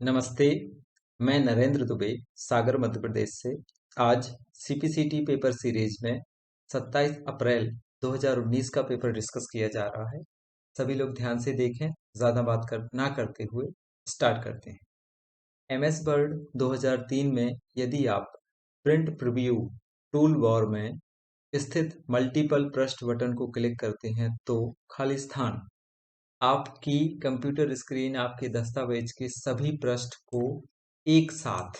नमस्ते, मैं नरेंद्र दुबे, सागर मध्य प्रदेश से। आज सीपीसीटी पेपर सीरीज में 27 अप्रैल 2019 का पेपर डिस्कस किया जा रहा है। सभी लोग ध्यान से देखें, ज़्यादा ना करते हुए स्टार्ट करते हैं। एमएस वर्ड 2003 में यदि आप प्रिंट प्रीव्यू टूल बार में स्थित मल्टीपल पृष्ठ बटन को क्लिक करते हैं तो खाली स्थान आपकी कंप्यूटर स्क्रीन आपके दस्तावेज के सभी पृष्ठ को एक साथ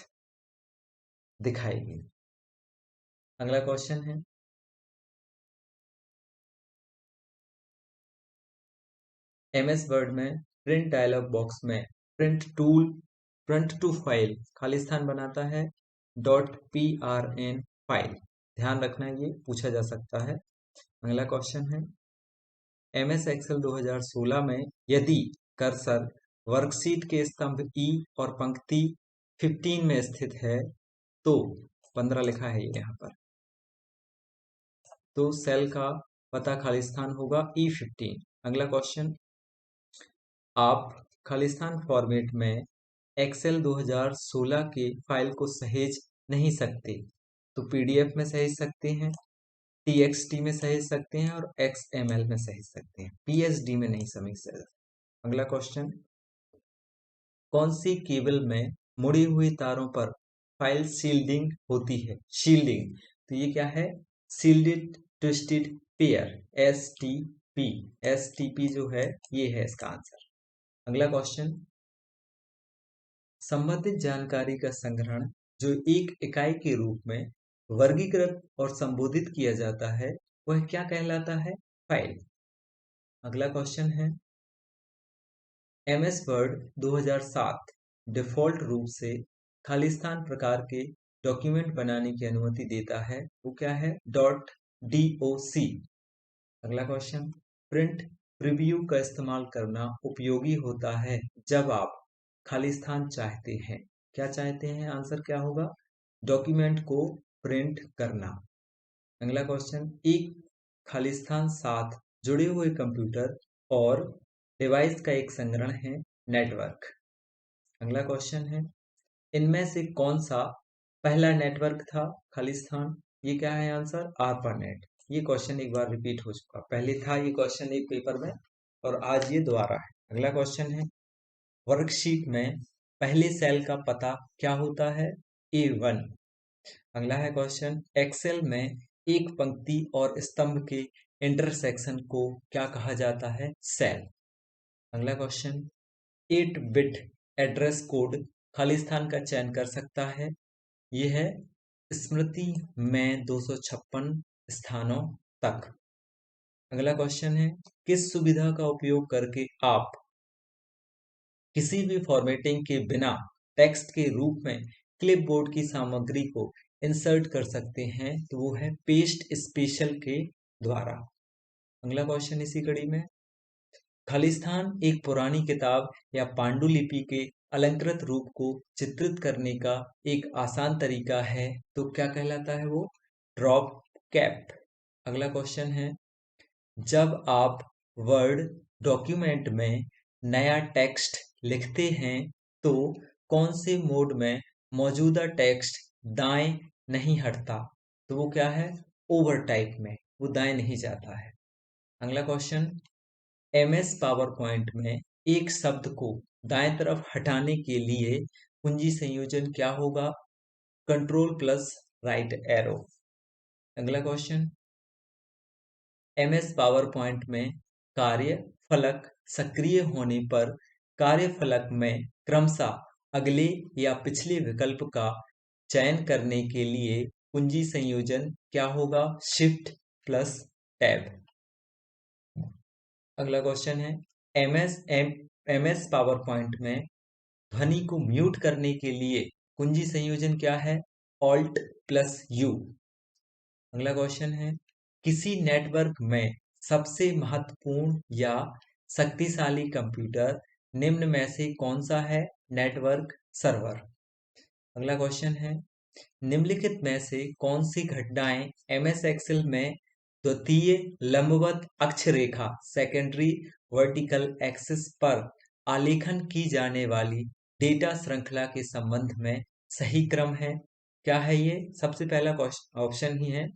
दिखाएगी। अगला क्वेश्चन है, एमएस वर्ड में प्रिंट डायलॉग बॉक्स में प्रिंट टू फाइल खाली स्थान बनाता है .prn फाइल। ध्यान रखना, ये पूछा जा सकता है। अगला क्वेश्चन है, एमएस एक्सेल 2016 में यदि कर्सर वर्कशीट के स्तंभ ई और पंक्ति 15 में स्थित है तो 15 लिखा है यहाँ पर, तो सेल का पता खालिस्तान होगा E15। अगला क्वेश्चन, आप खालिस्तान फॉर्मेट में एक्सेल 2016 के फाइल को सहेज नहीं सकते तो पीडीएफ में सहेज सकते हैं, टीएक्सटी में सहेज सकते हैं और एक्सएमएल में सहेज सकते हैं, पीएसडी में नहीं सहेज सकते। अगला क्वेश्चन, कौन सी केबल में मुड़ी हुई तारों पर फाइल शील्डिंग होती है? शील्डिंग, तो ये क्या है? शील्डेड ट्विस्टेड पेयर, एसटीपी जो है ये है इसका आंसर। अगला क्वेश्चन, संबंधित जानकारी का संग्रहण जो एक इकाई के रूप में वर्गीकृत और संबोधित किया जाता है वह क्या कहलाता है? फाइल। अगला क्वेश्चन है, एमएस वर्ड 2007 डिफ़ॉल्ट रूप से खालिस्तान प्रकार के डॉक्यूमेंट बनाने की अनुमति देता है, वो क्या है? .doc। अगला क्वेश्चन, प्रिंट प्रीव्यू का इस्तेमाल करना उपयोगी होता है जब आप खालिस्तान चाहते हैं। क्या चाहते हैं? आंसर क्या होगा? डॉक्यूमेंट को प्रिंट करना। अगला क्वेश्चन, एक खालिस्तान साथ जुड़े हुए कंप्यूटर और डिवाइस का एक संग्रहण है नेटवर्क। अगला क्वेश्चन है, इनमें से कौन सा पहला नेटवर्क था खालिस्तान? ये क्या है आंसर? आर्पानेट। ये क्वेश्चन एक बार रिपीट हो चुका, पहले था ये क्वेश्चन एक पेपर में और आज ये दोबारा है। अगला क्वेश्चन है, वर्कशीट में पहले सेल का पता क्या होता है? A1। अगला है क्वेश्चन, एक्सेल में एक पंक्ति और स्तंभ के इंटरसेक्शन को क्या कहा जाता है? सेल। अगला question, 8 bit address code Khalistan का चयन कर सकता है, यह है स्मृति में 256 स्थानों तक। अगला क्वेश्चन है, किस सुविधा का उपयोग करके आप किसी भी फॉर्मेटिंग के बिना टेक्स्ट के रूप में क्लिपबोर्ड की सामग्री को इंसर्ट कर सकते हैं? तो वो है पेस्ट स्पेशल के द्वारा। अगला क्वेश्चन इसी कड़ी में, खालिस्तान एक पुरानी किताब या पांडुलिपि के अलंकृत रूप को चित्रित करने का एक आसान तरीका है, तो क्या कहलाता है वो? Drop cap. अगला क्वेश्चन है, जब आप वर्ड डॉक्यूमेंट में नया टेक्स्ट लिखते हैं तो कौन से मोड में मौजूदा टेक्स्ट दाएं नहीं हटता? तो वो क्या है? ओवर टाइप में, वो दाएं नहीं जाता है। अगला क्वेश्चन, एमएस पावर पॉइंट में एक शब्द को दाएं तरफ हटाने के लिए कुंजी संयोजन क्या होगा? Control plus right arrow. अगला क्वेश्चन, एमएस पावर पॉइंट में कार्य फलक सक्रिय होने पर कार्य फलक में क्रमशः अगले या पिछले विकल्प का चयन करने के लिए कुंजी संयोजन क्या होगा? Shift plus tab. अगला क्वेश्चन है, एमएस पावर पॉइंट में ध्वनि को म्यूट करने के लिए कुंजी संयोजन क्या है? Alt plus you. अगला क्वेश्चन है, किसी नेटवर्क में सबसे महत्वपूर्ण या शक्तिशाली कंप्यूटर निम्न में से कौन सा है? Network server. अगला क्वेश्चन है, निम्नलिखित में से कौन सी घटनाएं एमएस एक्सेल में द्वितीय लंबवत अक्षरेखा सेकेंडरी वर्टिकल एक्सिस पर आलेखन की जाने वाली डेटा श्रृंखला के संबंध में सही क्रम है? क्या है ये? सबसे पहला ऑप्शन ही है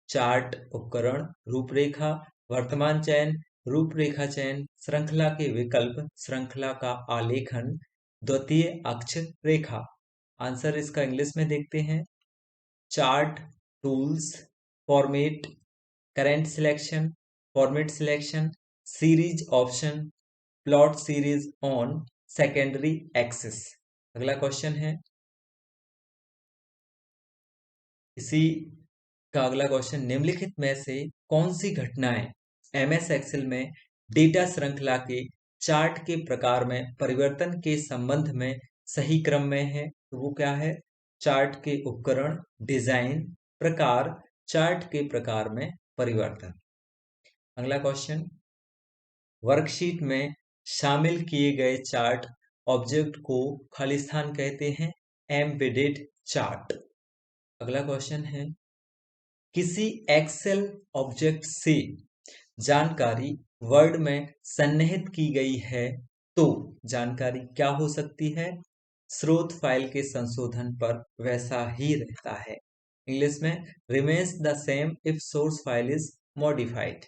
चार्ट, उपकरण, रूपरेखा, वर्तमान चयन, रूपरेखा चयन, श्रृंखला के विकल्प, श्रृंखला का आलेखन, द्वितीय अक्ष रेखा। आंसर इसका इंग्लिश में देखते हैं। Chart, tools, format, current selection, format selection, series option, plot series on secondary axis. अगला क्वेश्चन है इसी का अगला क्वेश्चन, निम्नलिखित में से कौन सी घटनाएं एमएस एक्सेल में डेटा श्रृंखला के चार्ट के प्रकार में परिवर्तन के संबंध में सही क्रम में है? तो वो क्या है? चार्ट के उपकरण, डिजाइन, प्रकार, चार्ट के प्रकार में परिवर्तन। अगला क्वेश्चन, वर्कशीट में शामिल किए गए चार्ट ऑब्जेक्ट को खालिस्तान कहते हैं एम्बेडेड चार्ट। अगला क्वेश्चन है, किसी एक्सेल ऑब्जेक्ट से जानकारी वर्ड में सन्निहित की गई है तो जानकारी क्या हो सकती है? स्रोत फाइल के संशोधन पर वैसा ही रहता है। इंग्लिश में remains the same if source file is modified.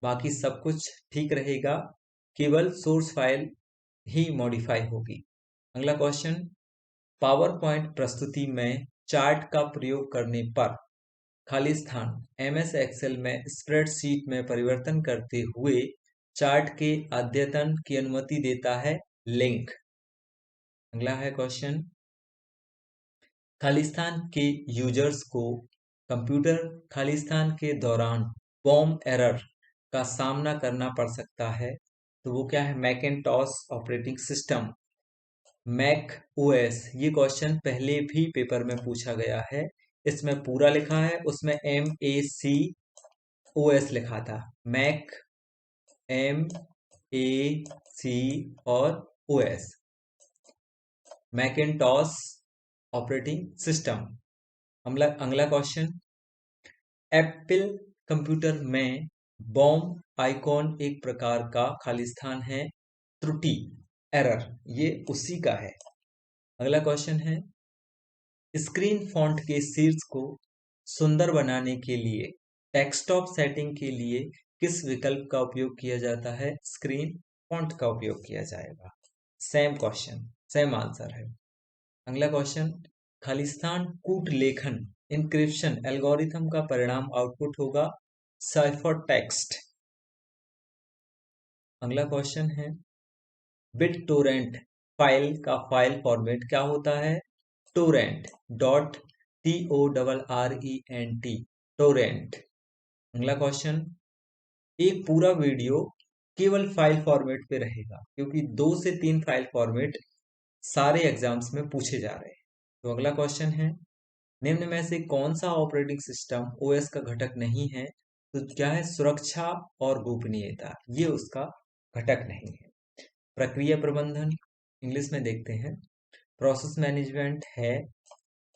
बाकी सब कुछ ठीक रहेगा, केवल सोर्स फाइल ही मॉडिफाई होगी। अगला क्वेश्चन, पावर पॉइंट प्रस्तुति में चार्ट का प्रयोग करने पर खालिस्तान एमएस एक्सेल में स्प्रेडशीट में परिवर्तन करते हुए चार्ट के अद्यतन की अनुमति देता है लिंक। अगला है क्वेश्चन, खालिस्तान के यूजर्स को कंप्यूटर खालिस्तान के दौरान बॉम्ब एरर का सामना करना पड़ सकता है तो वो क्या है? मैकिन्टॉश ऑपरेटिंग सिस्टम, मैक ओएस। ये क्वेश्चन पहले भी पेपर में पूछा गया है, इसमें पूरा लिखा है, उसमें MAC OS लिखा था। मैक, MAC और OS, मैकिन्टॉश ऑपरेटिंग सिस्टम। अगला क्वेश्चन, एप्पल कंप्यूटर में बॉम्ब आइकॉन एक प्रकार का खालिस्तान है त्रुटि, एरर, ये उसी का है। अगला क्वेश्चन है, स्क्रीन फॉन्ट के शीर्ष को सुंदर बनाने के लिए डेस्कटॉप सेटिंग के लिए किस विकल्प का उपयोग किया जाता है? स्क्रीन फॉन्ट का उपयोग किया जाएगा। सेम क्वेश्चन, सेम आंसर है। अगला क्वेश्चन, खालिस्तान कूट लेखन इंक्रिप्शन एल्गोरिथम का परिणाम आउटपुट होगा साइफर टेक्स्ट। अगला क्वेश्चन है, बिट टोरेंट फाइल का फाइल फॉर्मेट क्या होता है? Torrent, TORRENT, Torrent. अगला क्वेश्चन, एक पूरा वीडियो केवल फाइल फॉर्मेट पे रहेगा क्योंकि 2 से 3 फाइल फॉर्मेट सारे एग्जाम्स में पूछे जा रहे हैं। तो अगला क्वेश्चन है, निम्न में से कौन सा ऑपरेटिंग सिस्टम OS का घटक नहीं है? तो क्या है? सुरक्षा और गोपनीयता, ये उसका घटक नहीं है। प्रक्रिया प्रबंधन इंग्लिश में देखते हैं, प्रोसेस मैनेजमेंट है,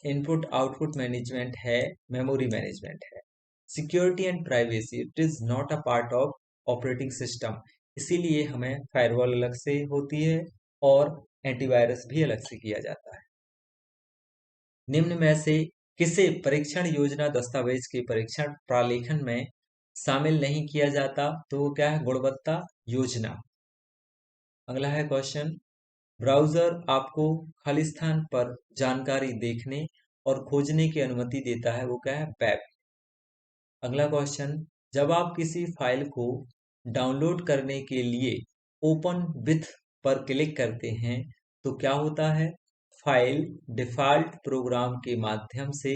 इनपुट आउटपुट मैनेजमेंट है, मेमोरी मैनेजमेंट है। Security and privacy, it is not a part of operating system, इसीलिए हमें फायरवॉल अलग से होती है और एंटीवायरस भी अलग से किया जाता है। निम्न में से किसे परीक्षण योजना दस्तावेज के परीक्षण प्रालेखन में शामिल नहीं किया जाता? तो क्या है? गुणवत्ता योजना। अगला है क्वेश्चन, ब्राउजर आपको खालिस्तान पर जानकारी देखने और खोजने की अनुमति देता है, वो क्या है? वेब। अगला क्वेश्चन, जब आप किसी फाइल को डाउनलोड करने के लिए ओपन विथ पर क्लिक करते हैं तो क्या होता है? फाइल डिफॉल्ट प्रोग्राम के माध्यम से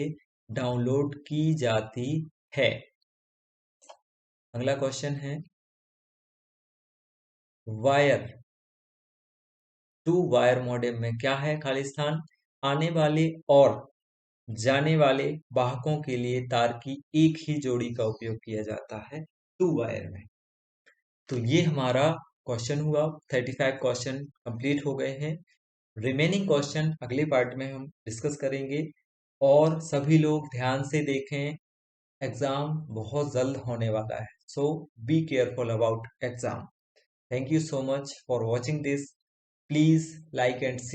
डाउनलोड की जाती है। अगला क्वेश्चन है, वायर टू वायर मॉडेम में क्या है? खालिस्तान आने वाले और जाने वाले वाहकों के लिए तार की एक ही जोड़ी का उपयोग किया जाता है 2 वायर में। तो ये हमारा क्वेश्चन हुआ, 35 क्वेश्चन कंप्लीट हो गए हैं। रिमेनिंग क्वेश्चन अगले पार्ट में हम डिस्कस करेंगे और सभी लोग ध्यान से देखें, एग्जाम बहुत जल्द होने वाला है, so be careful about exam. Thank you so much for watching this, please like and share.